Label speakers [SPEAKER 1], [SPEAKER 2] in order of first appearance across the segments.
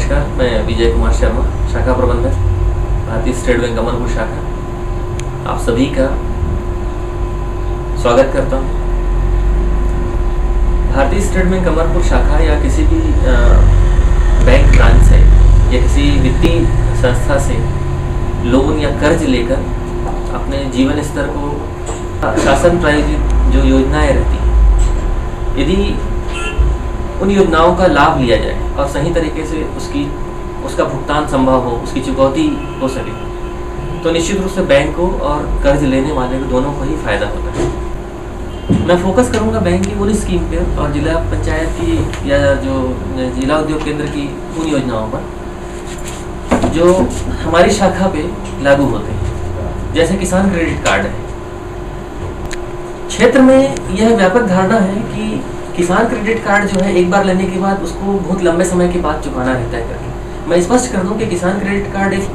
[SPEAKER 1] नमस्कार, मैं विजय कुमार शर्मा, शाखा प्रबंधक, भारतीय स्टेट बैंक अमरपुर शाखा। आप सभी का स्वागत करता हूँ। भारतीय स्टेट बैंक अमरपुर शाखा या किसी भी बैंक ब्रांच से या किसी वित्तीय संस्था से लोन या कर्ज लेकर अपने जीवन स्तर को शासन प्रायोजित जो योजनाएं रहती हैं, यदि उन योजनाओं का लाभ लिया जाए और सही तरीके से उसका भुगतान संभव हो, उसकी चुकौती हो सके, तो निश्चित रूप से बैंक को और कर्ज लेने वाले को दोनों को ही फायदा होता है। मैं फोकस करूंगा बैंक की उन स्कीम पे और जिला पंचायत की या जो जिला उद्योग केंद्र की उन योजनाओं पर जो हमारी शाखा पे लागू होते हैं, जैसे किसान क्रेडिट कार्ड है। क्षेत्र में यह व्यापक धारणा है कि किसान क्रेडिट कार्ड जो है एक बार लेने के बाद उसको बहुत लंबे समय के बाद चुकाना रहता है करके। मैं स्पष्ट कर दूं कि किसान क्रेडिट कार्ड एक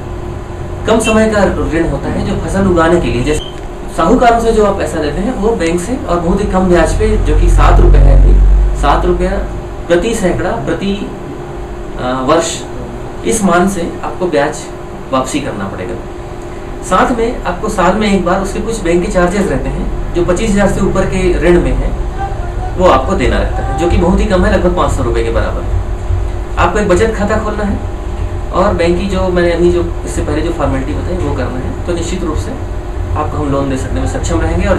[SPEAKER 1] कम समय का ऋण होता है जो फसल उगाने के लिए, जैसे साहूकारों से जो आप पैसा लेते हैं वो बैंक से और बहुत ही कम ब्याज पे, जो कि 7 रुपये है, 7 रुपया प्रति सैकड़ा प्रति वर्ष, इस मान से आपको ब्याज वापसी करना पड़ेगा। साथ में आपको साल में एक बार उसके कुछ बैंक के चार्जेस रहते हैं जो 25,000 से ऊपर के ऋण में है, वो आपको देना रहता है, जो कि बहुत ही कम है, लगभग 500 रुपये के बराबर है। आपको एक बचत खाता खोलना है और बैंक की जो मैंने अभी जो इससे पहले जो फॉर्मेलिटी बताई वो करना है, तो निश्चित रूप से आपको हम लोन दे सकने में सक्षम रहेंगे। और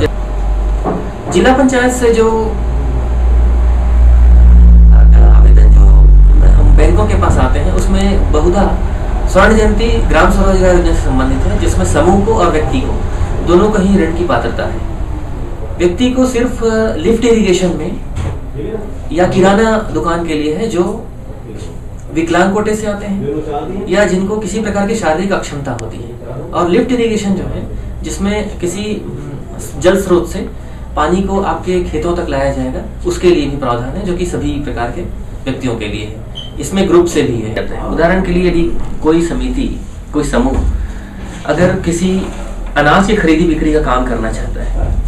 [SPEAKER 1] जिला पंचायत से जो आवेदन जो हम बैंकों के पास आते हैं उसमें बहुधा स्वर्ण जयंती ग्राम स्वरोजगार योजना से संबंधित है, जिसमें समूह को और व्यक्ति को दोनों को ही ऋण की पात्रता है। व्यक्ति को सिर्फ लिफ्ट इरिगेशन में या किराना दुकान के लिए है जो विकलांग कोटे से आते हैं या जिनको किसी प्रकार की शारीरिक अक्षमता होती है, और लिफ्ट इरिगेशन जो है जिसमें किसी जल स्रोत से पानी को आपके खेतों तक लाया जाएगा, उसके लिए भी प्रावधान है, जो कि सभी प्रकार के व्यक्तियों के लिए है। इसमें ग्रुप से भी है। उदाहरण के लिए यदि कोई समिति, कोई समूह अगर किसी अनाज की खरीदी बिक्री का काम करना चाहता है,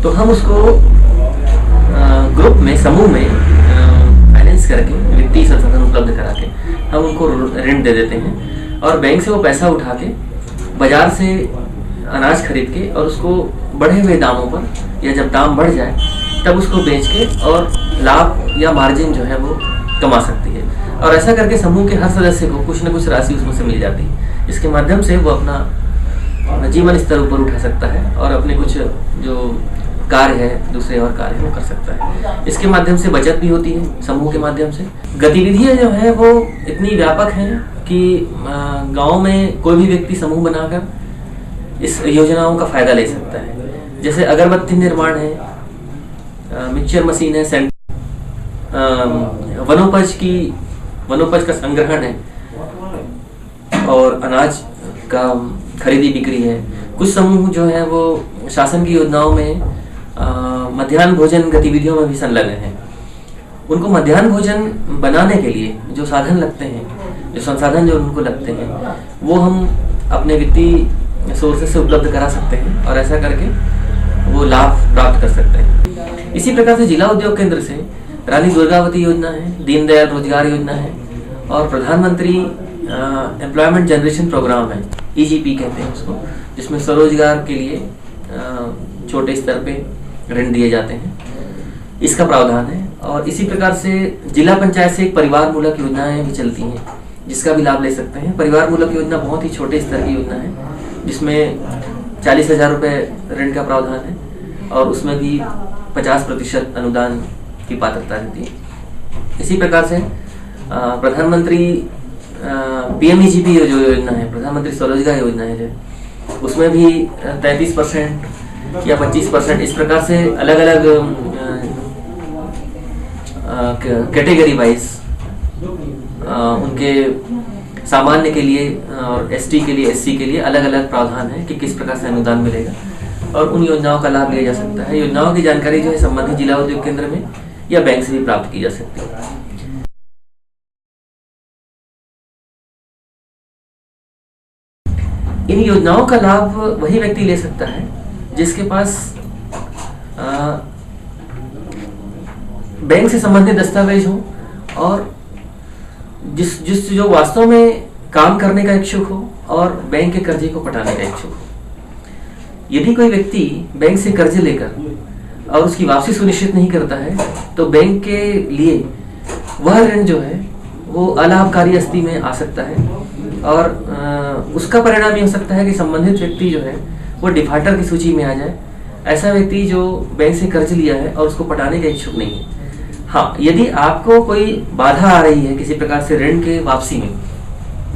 [SPEAKER 1] तो हम उसको ग्रुप में, समूह में फाइनेंस करके, वित्तीय संसाधन उपलब्ध करा के हम उनको ऋण दे देते हैं और बैंक से वो पैसा उठा के बाजार से अनाज खरीद के और उसको बढ़े हुए दामों पर, या जब दाम बढ़ जाए तब उसको बेच के और लाभ या मार्जिन जो है वो कमा सकती है। और ऐसा करके समूह के हर सदस्य को कुछ न कुछ राशि उसमें से मिल जाती है। इसके माध्यम से वो अपना जीवन स्तर ऊपर उठा सकता है और अपने कुछ जो कार्य है, दूसरे और कार्य वो कर सकता है। इसके माध्यम से बचत भी होती है समूह के माध्यम से। गतिविधियां जो है वो इतनी व्यापक हैं कि गांव में कोई भी व्यक्ति समूह बनाकर इस योजनाओं का फायदा ले सकता है। जैसे अगरबत्ती निर्माण है, मिक्सचर मशीन है, वनोपज का संग्रहण है और अनाज का खरीदी बिक्री है। कुछ समूह जो है वो शासन की योजनाओं में मध्याह्न भोजन गतिविधियों में भी संलग्न हैं। उनको मध्याह्न भोजन बनाने के लिए जो साधन लगते हैं, जो संसाधन जो उनको लगते हैं, वो हम अपने वित्तीय सोर्सेस से उपलब्ध करा सकते हैं और ऐसा करके वो लाभ प्राप्त कर सकते हैं। इसी प्रकार से जिला उद्योग केंद्र से रानी दुर्गावती योजना है, दीनदयाल रोजगार योजना है और प्रधानमंत्री एम्प्लॉयमेंट जनरेशन प्रोग्राम है, EGP कहते हैं उसको, जिसमें स्वरोजगार के लिए छोटे स्तर पे ऋण दिए जाते हैं। इसका प्रावधान है। और इसी प्रकार से जिला पंचायत से एक परिवार मूलक योजनाएं भी चलती हैं, जिसका भी लाभ ले सकते हैं। परिवार मूलक योजना बहुत ही छोटे स्तर की योजना है, जिसमें 40,000 रुपये ऋण का प्रावधान है और उसमें भी 50% अनुदान की पात्रता रहती है। इसी प्रकार से प्रधानमंत्री PMEGP जो योजना है, प्रधानमंत्री स्वरोजगार योजना है, जो उसमें भी 33% या 25%, इस प्रकार से अलग अलग कैटेगरी वाइज उनके सामान्य के लिए और ST के लिए, SC के लिए अलग अलग प्रावधान है कि किस प्रकार से अनुदान मिलेगा और उन योजनाओं का लाभ लिया जा सकता है। योजनाओं की जानकारी जो है संबंधित जिला उद्योग केंद्र में या बैंक से भी प्राप्त की जा सकती है। इन योजनाओं का लाभ वही व्यक्ति ले सकता है जिसके पास बैंक से संबंधित दस्तावेज हो और जिस जिस जो वास्तव में काम करने का इच्छुक हो और बैंक के कर्जे को पटाने का इच्छुक हो। यदि कोई व्यक्ति बैंक से कर्जे लेकर और उसकी वापसी सुनिश्चित नहीं करता है तो बैंक के लिए वह ऋण जो है वो अलाभकारी स्थिति में आ सकता है और उसका परिणाम ये हो सकता है कि संबंधित व्यक्ति जो है वो डिफॉल्टर की सूची में आ जाए। ऐसा व्यक्ति जो बैंक से कर्ज लिया है और उसको पटाने का इच्छुक नहीं है। हाँ, यदि आपको कोई बाधा आ रही है किसी प्रकार से ऋण के वापसी में,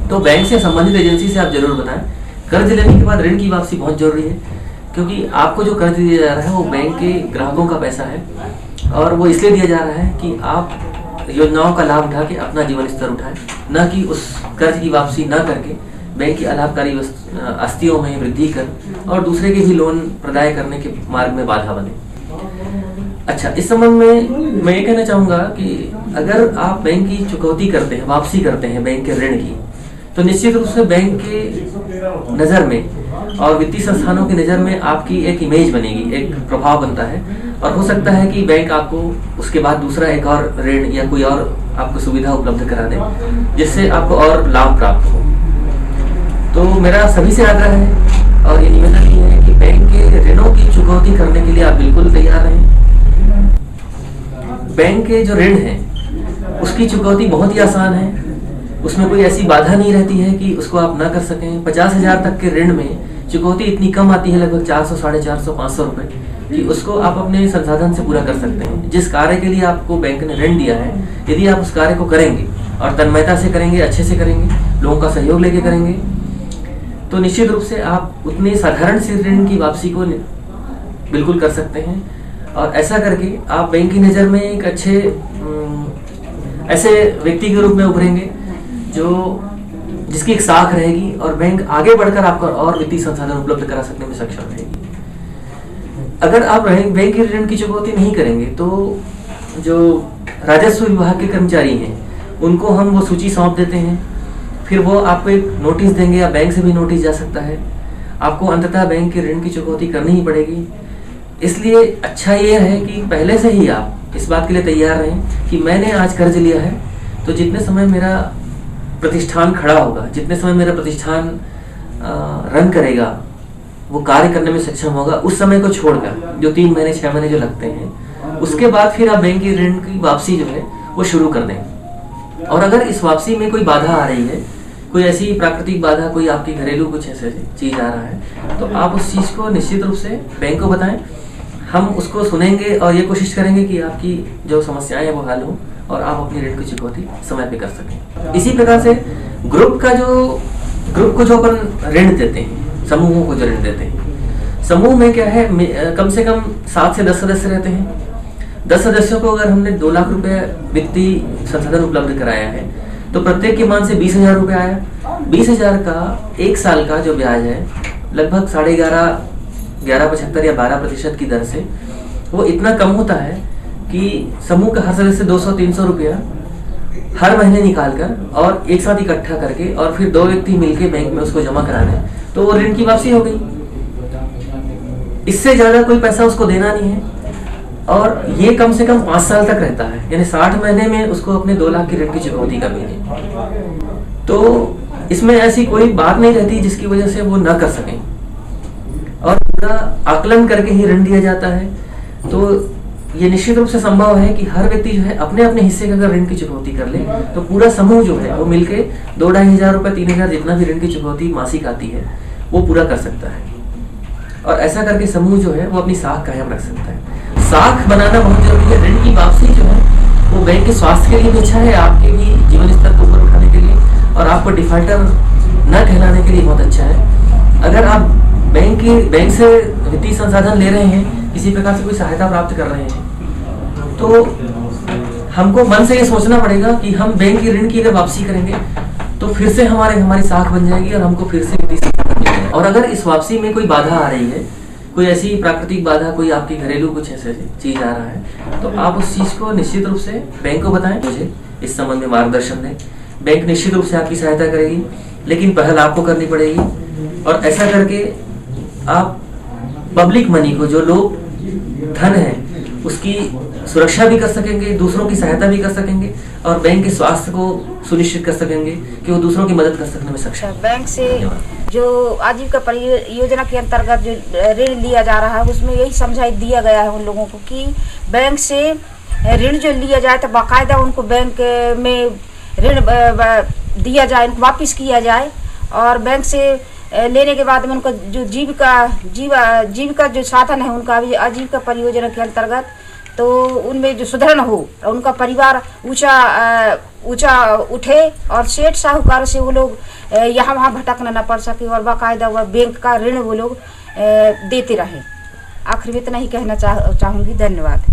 [SPEAKER 1] तो बैंक से संबंधित एजेंसी से आप जरूर बताएं। कर्ज लेने के बाद ऋण की वापसी बहुत जरूरी है, क्योंकि आपको जो कर्ज दिया जा रहा है वो बैंक के ग्राहकों का पैसा है और वो इसलिए दिया जा रहा है कि आप योजनाओं का लाभ उठा के अपना जीवन स्तर उठाएं, न कि उस कर्ज की वापसी न करके बैंक की अलाभकारी आस्तियों में वृद्धि कर और दूसरे के भी लोन प्रदाय करने के मार्ग में बाधा बने। अच्छा, इस संबंध में मैं ये कहना चाहूंगा कि अगर आप बैंक की चुकौती करते हैं, वापसी करते हैं बैंक के ऋण की, तो निश्चित रूप से बैंक के नज़र में और वित्तीय संस्थानों की नज़र में आपकी एक इमेज बनेगी, एक प्रभाव बनता है और हो सकता है कि बैंक आपको उसके बाद दूसरा एक और ऋण या कोई और आपको सुविधा उपलब्ध करा दे जिससे आपको और लाभ प्राप्त हो। तो मेरा सभी से आग्रह है और ये निवेदन ही है कि बैंक के ऋणों की चुकौती करने के लिए आप बिल्कुल तैयार रहें। बैंक के जो ऋण है उसकी चुकौती बहुत ही आसान है, उसमें कोई ऐसी बाधा नहीं रहती है कि उसको आप ना कर सकें। 50,000 तक के ऋण में चुकौती इतनी कम आती है, लगभग 400, 450, 500 रुपए, कि उसको आप अपने संसाधन से पूरा कर सकते हैं। जिस कार्य के लिए आपको बैंक ने ऋण दिया है, यदि आप उस कार्य को करेंगे और तन्मयता से करेंगे, अच्छे से करेंगे, लोगों का सहयोग लेके करेंगे, तो निश्चित रूप से आप उतने साधारण से ऋण की वापसी को बिल्कुल कर सकते हैं। और ऐसा करके आप बैंक की नज़र में एक अच्छे ऐसे व्यक्ति के रूप में उभरेंगे जिसकी एक साख रहेगी और बैंक आगे बढ़कर आपको और वित्तीय संसाधन उपलब्ध करा सकने में सक्षम रहेगी। अगर आप बैंक के ऋण की चुकौती नहीं करेंगे तो जो राजस्व विभाग के कर्मचारी हैं उनको हम वो सूची सौंप देते हैं, फिर वो आपको एक नोटिस देंगे या बैंक से भी नोटिस जा सकता है। आपको अंततः बैंक के ऋण की चुकौती करनी ही पड़ेगी। इसलिए अच्छा ये है कि पहले से ही आप इस बात के लिए तैयार रहें कि मैंने आज कर्ज लिया है तो जितने समय मेरा प्रतिष्ठान खड़ा होगा, जितने समय मेरा प्रतिष्ठान रन करेगा, वो कार्य करने में सक्षम होगा, उस समय को छोड़कर जो 3 महीने 6 महीने जो लगते हैं, उसके बाद फिर आप बैंक की ऋण की वापसी जो है वो शुरू कर दें। और अगर इस वापसी में कोई बाधा आ रही है, कोई ऐसी प्राकृतिक बाधा, कोई आपकी घरेलू कुछ ऐसे चीज आ रहा है, तो आप उस चीज को निश्चित रूप से बैंक को बताएं। हम उसको सुनेंगे और ये कोशिश करेंगे कि आपकी जो समस्याएं हैं वो हल हो और आप अपनी ऋण की चुकौती समय पे कर सकें। इसी प्रकार से ग्रुप को जो अपन ऋण देते हैं, समूहों को जो ऋण देते हैं, समूह में क्या है, कम से कम 7 से 10 सदस्य रहते हैं। 10 सदस्यों को अगर हमने 2 लाख रुपए वित्तीय संसाधन उपलब्ध कराया है तो प्रत्येक के मान से 20,000 रुपये आया। 20,000 का 1 साल का जो ब्याज है लगभग 11.75 या 12% की दर से, वो इतना कम होता है कि समूह का हर सदस्य 200-300 रुपया हर महीने निकाल कर और एक साथ इकट्ठा करके और फिर 2 व्यक्ति मिलके बैंक में उसको जमा करा दें तो वो ऋण की वापसी हो गई। इससे ज्यादा कोई पैसा उसको देना नहीं है और ये कम से कम 5 साल तक रहता है, यानी 60 महीने में उसको अपने 2 लाख की ऋण की चुकौती करनी है। तो इसमें ऐसी कोई बात नहीं रहती जिसकी वजह से वो ना कर सकें और पूरा आकलन करके ही ऋण दिया जाता है। तो ये निश्चित रूप से संभव है कि हर व्यक्ति जो है अपने अपने हिस्से का अगर ऋण की चुकौती कर ले तो पूरा समूह जो है वो मिलके 2-2,500 रुपए 3,000 जितना भी ऋण की चुकौती मासिक आती है वो पूरा कर सकता है। और ऐसा करके समूह जो है वो अपनी साख कायम रख सकता है। साख बनाना बहुत जरूरी है। ऋण की वापसी जो है वो बैंक के स्वास्थ्य के लिए भी अच्छा है, आपके भी जीवन स्तर को ऊपर उठाने के लिए और आपको डिफॉल्टर न कहलाने के लिए बहुत अच्छा है। अगर आप बैंक से वित्तीय संसाधन ले रहे हैं, किसी प्रकार से कोई सहायता प्राप्त कर रहे हैं, तो हमको मन से ये सोचना पड़ेगा कि हम बैंक की ऋण की अगर वापसी करेंगे तो फिर से हमारी साख बन जाएगी और हमको फिर से वित्तीय संसाधन मिल जाएगा। और अगर इस वापसी में कोई बाधा आ रही है, कोई ऐसी प्राकृतिक बाधा, कोई आपकी घरेलू कुछ ऐसे चीज आ रहा है, तो आप उस चीज को निश्चित रूप से बैंक को बताएं, मुझे इस संबंध में मार्गदर्शन दें। बैंक निश्चित रूप से आपकी सहायता करेगी, लेकिन पहल आपको करनी पड़ेगी। और ऐसा करके आप पब्लिक मनी को, जो लोग धन है उसकी सुरक्षा भी कर सकेंगे, दूसरों की सहायता भी कर सकेंगे और बैंक के स्वास्थ्य को सुनिश्चित कर सकेंगे कि वो दूसरों की मदद कर सकने में सक्षम है।
[SPEAKER 2] बैंक से जो आजीविका परियोजना के अंतर्गत जो ऋण लिया जा रहा है उसमें यही समझाई दिया गया है उन लोगों को कि बैंक से ऋण जो लिया जाए तो बाकायदा उनको बैंक में ऋण दिया जाए, उनको वापस किया जाए और बैंक से लेने के बाद में उनका जो जीविका जो साधन है उनका आजीविका परियोजना के अंतर्गत तो उनमें जो सुदृढ़ हो और उनका परिवार ऊंचा उठे और सेठ साहूकार से वो लोग यहाँ वहाँ भटकना न पड़ सके और बाकायदा वह बैंक का ऋण वो लोग देते रहे। आखिर में इतना ही कहना चाहूँगी। धन्यवाद।